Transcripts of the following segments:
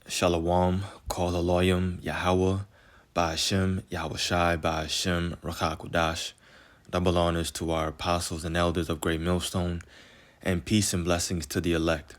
Shalom, Kol Aloyim, Yahweh, Ba'ashem, Yahweh Shai, Ba'ashem, Rachakudash. Double honors to our apostles and elders of Great Millstone, and peace and blessings to the elect.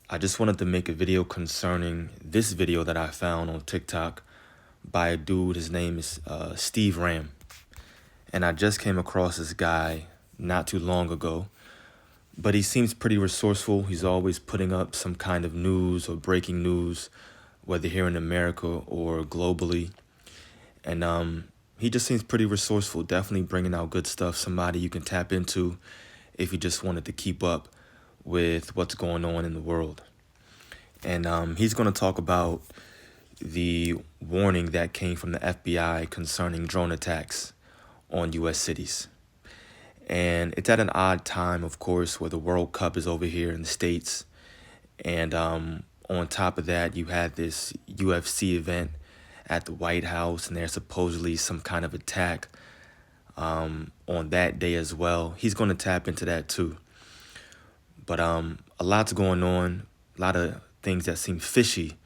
I just wanted to make a video concerning this video that I found on TikTok by a dude. His name is Steve Ram. And I just came across this guy not too long ago. But he seems pretty resourceful. He's always putting up some kind of news or breaking news, whether here in America or globally. And he just seems pretty resourceful, definitely bringing out good stuff, somebody you can tap into if you just wanted to keep up with what's going on in the world. And he's going to talk about the warning that came from the FBI concerning drone attacks on U.S. cities. And it's at an odd time, of course, where the World Cup is over here in the States. And on top of that, you had this UFC event at the White House, and there's supposedly some kind of attack on that day as well. He's going to tap into that too. But a lot's going on, a lot of things that seem fishy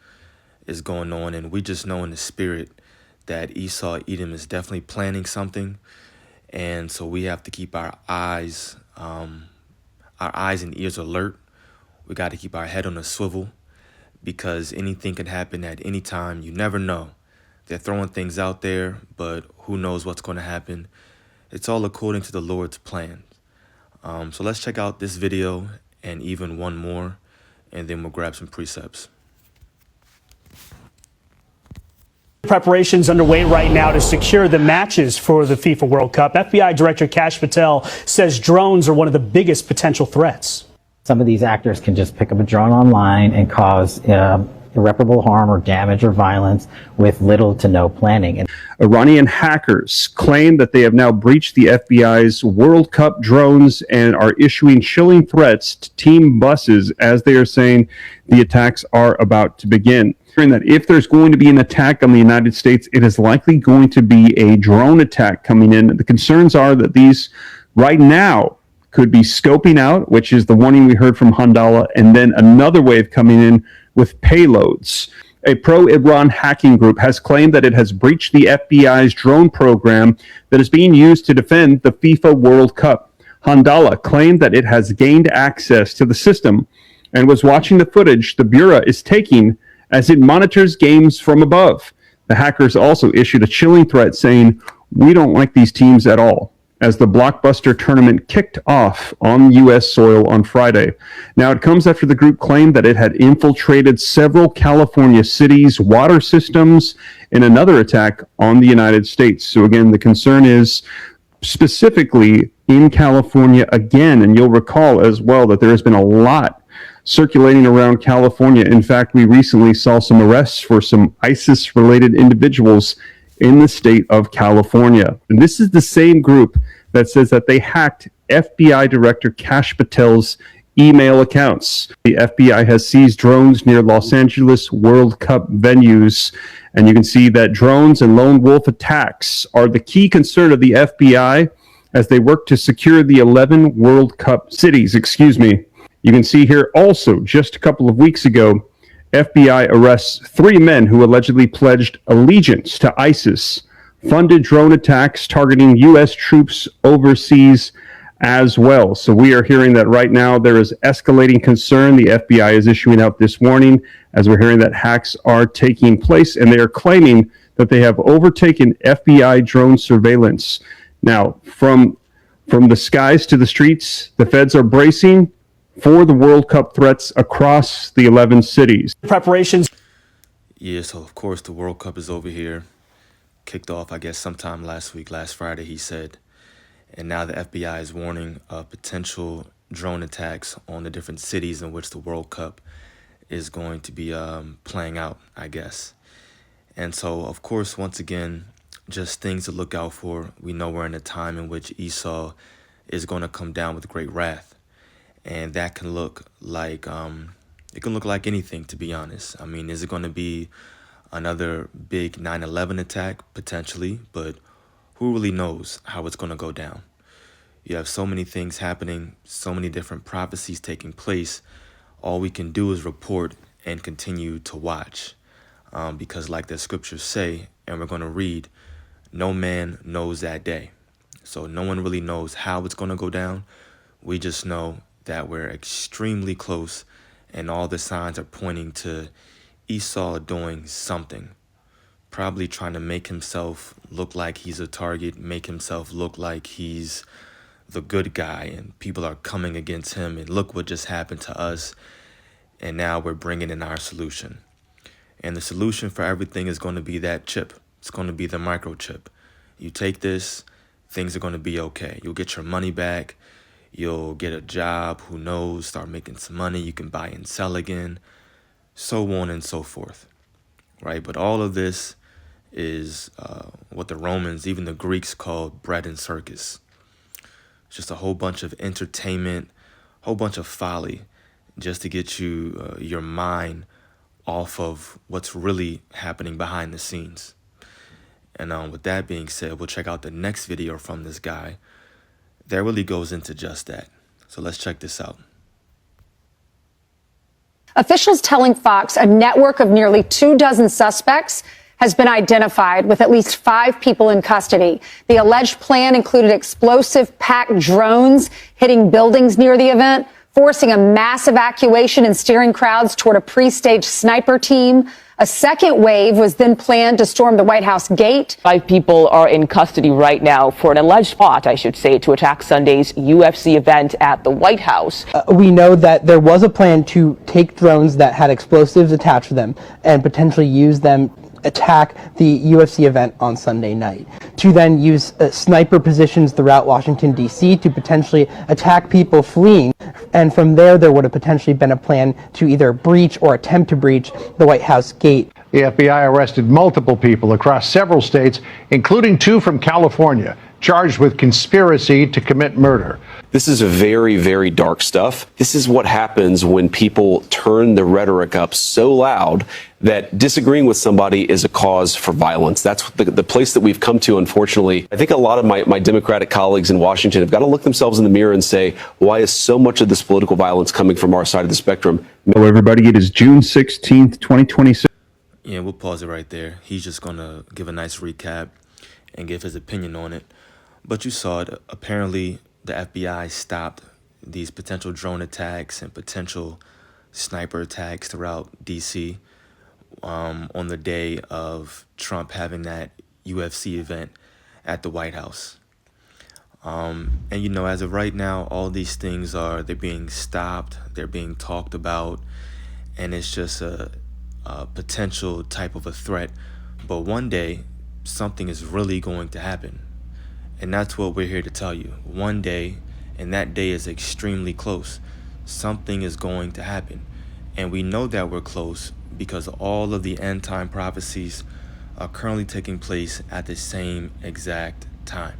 is going on, and we just know in the spirit that Esau Edom is definitely planning something. And so we have to keep our eyes and ears alert. We got to keep our head on a swivel because anything can happen at any time. You never know. They're throwing things out there, but who knows what's going to happen. It's all according to the Lord's plan. So let's check out this video and even one more, and then we'll grab some precepts. Preparations underway right now to secure the matches for the FIFA World Cup. FBI Director Kash Patel says drones are one of the biggest potential threats. Some of these actors can just pick up a drone online and cause irreparable harm or damage or violence with little to no planning. And Iranian hackers claim that they have now breached the FBI's World Cup drones and are issuing chilling threats to team buses as they are saying the attacks are about to begin. That if there's going to be an attack on the United States, it is likely going to be a drone attack coming in. The concerns are that these right now could be scoping out, which is the warning we heard from Handala, and then another wave coming in with payloads. A pro-Iran hacking group has claimed that it has breached the FBI's drone program that is being used to defend the FIFA World Cup. Handala claimed that it has gained access to the system and was watching the footage the Bureau is taking as it monitors games from above. The hackers also issued a chilling threat saying, "We don't like these teams at all," as the blockbuster tournament kicked off on U.S. soil on Friday. Now, it comes after the group claimed that it had infiltrated several California cities' water systems in another attack on the United States. So again, the concern is specifically in California again, and you'll recall as well that there has been a lot circulating around California. In fact, we recently saw some arrests for some ISIS-related individuals in the state of California. And this is the same group that says that they hacked FBI Director Kash Patel's email accounts. The FBI has seized drones near Los Angeles World Cup venues, and you can see that drones and lone wolf attacks are the key concern of the FBI as they work to secure the 11 World Cup cities. You can see here also, just a couple of weeks ago, FBI arrests 3 men who allegedly pledged allegiance to ISIS, funded drone attacks targeting U.S. troops overseas as well. So we are hearing that right now there is escalating concern. The FBI is issuing out this warning as we're hearing that hacks are taking place, and they are claiming that they have overtaken FBI drone surveillance. Now, from the skies to the streets, the feds are bracing for the World Cup threats across the 11 cities. Preparations. Yeah, so of course the World Cup is over here. Kicked off, I guess, sometime last Friday, he said. And now the FBI is warning of potential drone attacks on the different cities in which the World Cup is going to be playing out, I guess. And so, of course, once again, just things to look out for. We know we're in a time in which Esau is going to come down with great wrath. And that can look like, it can look like anything, to be honest. I mean, is it going to be another big 9/11 attack? Potentially, but who really knows how it's going to go down? You have so many things happening, so many different prophecies taking place. All we can do is report and continue to watch. Because like the scriptures say, and we're going to read, no man knows that day. So no one really knows how it's going to go down. We just know that we're extremely close, and all the signs are pointing to Esau doing something. Probably trying to make himself look like he's a target, make himself look like he's the good guy, and people are coming against him, and look what just happened to us, and now we're bringing in our solution. And the solution for everything is going to be that chip. It's going to be the microchip. You take this, things are going to be okay. You'll get your money back. You'll get a job. Who knows? Start making some money. You can buy and sell again, so on and so forth, right? But all of this is what the Romans, even the Greeks, called bread and circus. It's just a whole bunch of entertainment, whole bunch of folly, just to get you your mind off of what's really happening behind the scenes. And with that being said, we'll check out the next video from this guy that really goes into just that. So let's check this out. Officials telling Fox a network of nearly 24 suspects has been identified, with at least 5 people in custody. The alleged plan included explosive packed drones hitting buildings near the event, forcing a mass evacuation and steering crowds toward a pre-staged sniper team. A second wave was then planned to storm the White House gate. 5 people are in custody right now for an alleged plot, I should say, to attack Sunday's UFC event at the White House. We know that there was a plan to take drones that had explosives attached to them and potentially use them attack the UFC event on Sunday night, to then use sniper positions throughout Washington, D.C. to potentially attack people fleeing. And from there would have potentially been a plan to either breach or attempt to breach the White House gate. The FBI arrested multiple people across several states, including 2 from California, charged with conspiracy to commit murder. This is very, very dark stuff. This is what happens when people turn the rhetoric up so loud that disagreeing with somebody is a cause for violence. That's the place that we've come to, unfortunately. I think a lot of my Democratic colleagues in Washington have got to look themselves in the mirror and say, why is so much of this political violence coming from our side of the spectrum? Hello, everybody. It is June 16th, 2026. Yeah, we'll pause it right there. He's just going to give a nice recap and give his opinion on it. But you saw it. Apparently, the FBI stopped these potential drone attacks and potential sniper attacks throughout D.C. On the day of Trump having that UFC event at the White House. And, you know, as of right now, all these things they're being stopped, they're being talked about, and it's just a potential type of a threat. But one day, something is really going to happen. And that's what we're here to tell you. One day, and that day is extremely close, something is going to happen. And we know that we're close because all of the end time prophecies are currently taking place at the same exact time.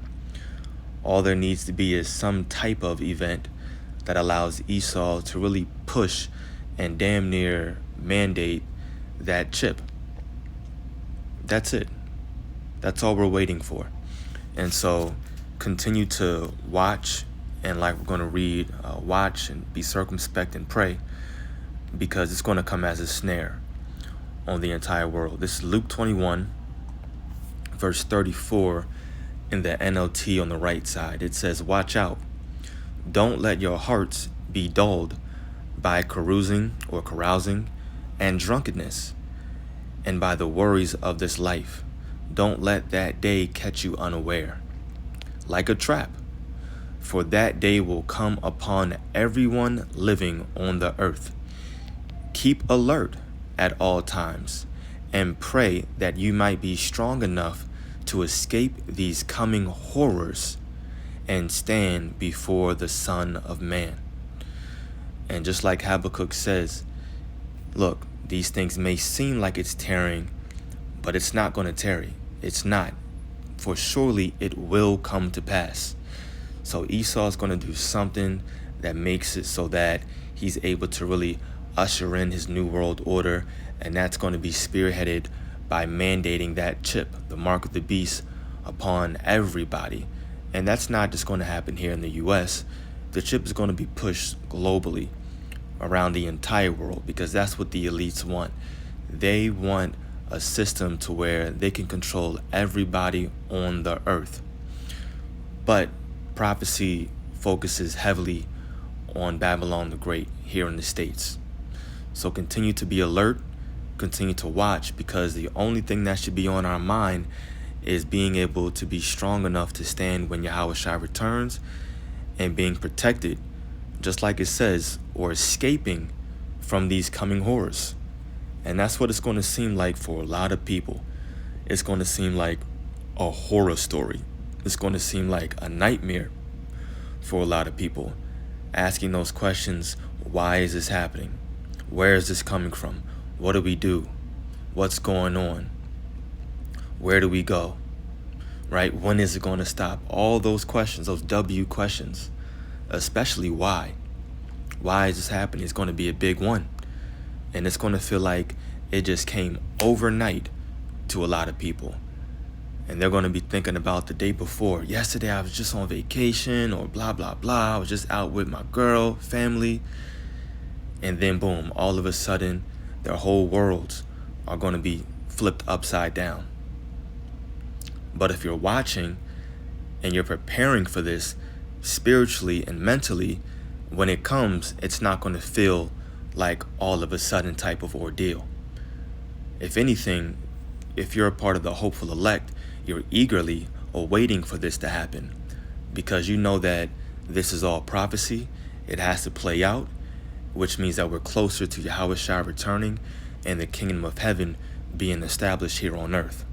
All there needs to be is some type of event that allows Esau to really push and damn near mandate that chip. That's it. That's all we're waiting for. And so continue to watch, and like we're going to read, watch and be circumspect and pray, because it's going to come as a snare on the entire world. This is Luke 21, verse 34 in the NLT on the right side. It says, watch out. Don't let your hearts be dulled by carousing or carousing and drunkenness, and by the worries of this life. Don't let that day catch you unaware, like a trap. For that day will come upon everyone living on the earth. Keep alert at all times, and pray that you might be strong enough to escape these coming horrors and stand before the Son of Man. And just like Habakkuk says, look, these things may seem like it's tarrying, but it's not going to tarry. It's not. For surely it will come to pass. So Esau is going to do something that makes it so that he's able to really usher in his new world order, and that's going to be spearheaded by mandating that chip, the mark of the beast, upon everybody. And that's not just going to happen here in the U.S. The chip is going to be pushed globally, around the entire world, because that's what the elites want. They want a system to where they can control everybody on the earth. But prophecy focuses heavily on Babylon the Great here in the States. So continue to be alert, continue to watch, because the only thing that should be on our mind is being able to be strong enough to stand when Yahushua returns, and being protected, just like it says, or escaping from these coming horrors. And that's what it's going to seem like for a lot of people. It's going to seem like a horror story. It's going to seem like a nightmare for a lot of people, asking those questions: why is this happening? Where is this coming from? What do we do? What's going on? Where do we go? Right? When is it going to stop? All those questions, those W questions, especially why. Why is this happening? It's going to be a big one. And it's going to feel like it just came overnight to a lot of people. And they're going to be thinking about the day before. Yesterday I was just on vacation, or blah, blah, blah. I was just out with my girl, family. And then boom, all of a sudden, their whole worlds are going to be flipped upside down. But if you're watching and you're preparing for this spiritually and mentally, when it comes, it's not going to feel like all of a sudden type of ordeal. If anything, if you're a part of the hopeful elect, you're eagerly awaiting for this to happen, because you know that this is all prophecy. It has to play out, which means that we're closer to Yahushua returning and the kingdom of heaven being established here on earth.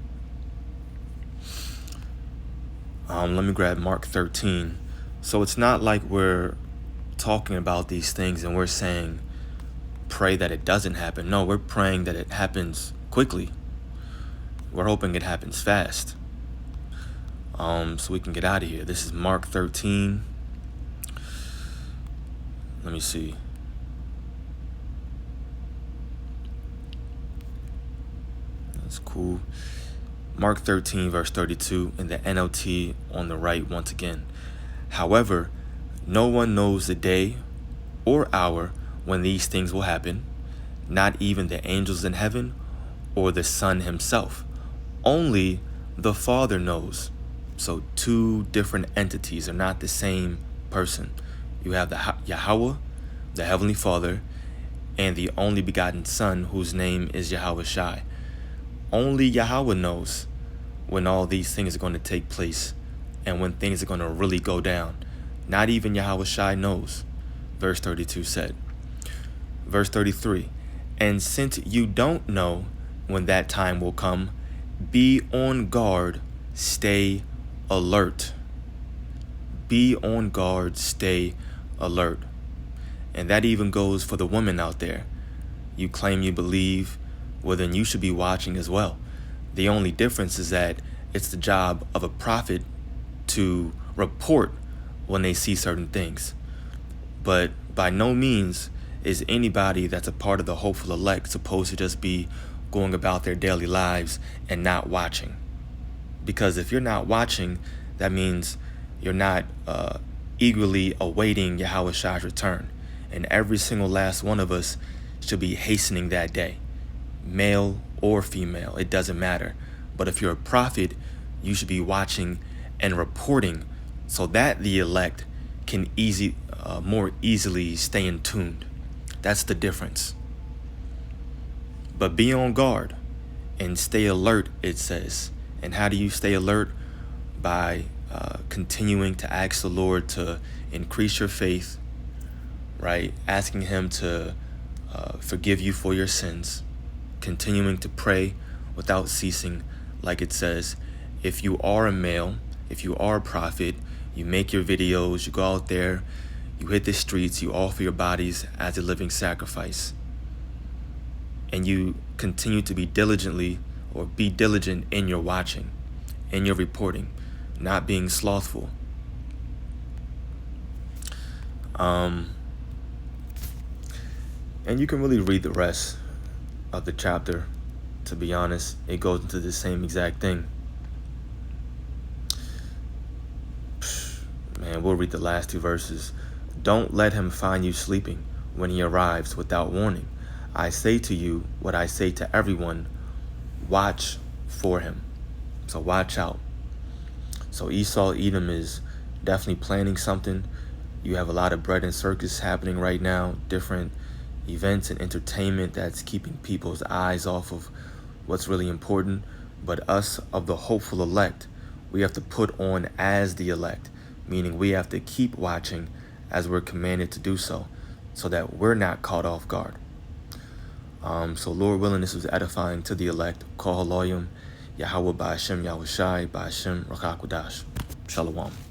Let me grab Mark 13. So it's not like we're talking about these things and we're saying, pray that it doesn't happen. No, we're praying that it happens quickly. We're hoping it happens fast. So we can get out of here. This is Mark 13. Let me see. That's cool. Mark 13, verse 32 in the NLT on the right once again. However, no one knows the day or hour when these things will happen, not even the angels in heaven or the Son himself. Only the Father knows. So two different entities are not the same person. You have the Yahweh, the Heavenly Father, and the only begotten Son, whose name is Yahushua. Only Yahweh knows when all these things are going to take place and when things are going to really go down. Not even Yahushua knows, verse 32 said. Verse 33, and since you don't know when that time will come, be on guard, stay alert. Be on guard, stay alert. And that even goes for the women out there. You claim you believe, well then you should be watching as well. The only difference is that it's the job of a prophet to report when they see certain things. But by no means is anybody that's a part of the hopeful elect supposed to just be going about their daily lives and not watching. Because if you're not watching, that means you're not eagerly awaiting Yahushua's return. And every single last one of us should be hastening that day. Male or female, it doesn't matter. But if you're a prophet, you should be watching and reporting so that the elect can more easily stay in tuned. That's the difference. But be on guard and stay alert, it says. And how do you stay alert? By continuing to ask the Lord to increase your faith, right? Asking him to forgive you for your sins. Continuing to pray without ceasing, like it says. If you are a male, if you are a prophet, you make your videos, you go out there, you hit the streets, you offer your bodies as a living sacrifice. And you continue to be diligent in your watching, in your reporting, not being slothful. And you can really read the rest of the chapter. To be honest, it goes into the same exact thing. Man, we'll read the last two verses. Don't let him find you sleeping when he arrives without warning. I say to you what I say to everyone, watch for him. So watch out. So Esau Edom is definitely planning something. You have a lot of bread and circus happening right now, different events and entertainment that's keeping people's eyes off of what's really important. But us of the hopeful elect, we have to put on as the elect, meaning we have to keep watching as we're commanded to do so that we're not caught off guard. So Lord willing, this was edifying to the elect. Kol Haloyim, Yahweh Ba'ashem Yahushai Ba'ashem Rachakudash. Shalom.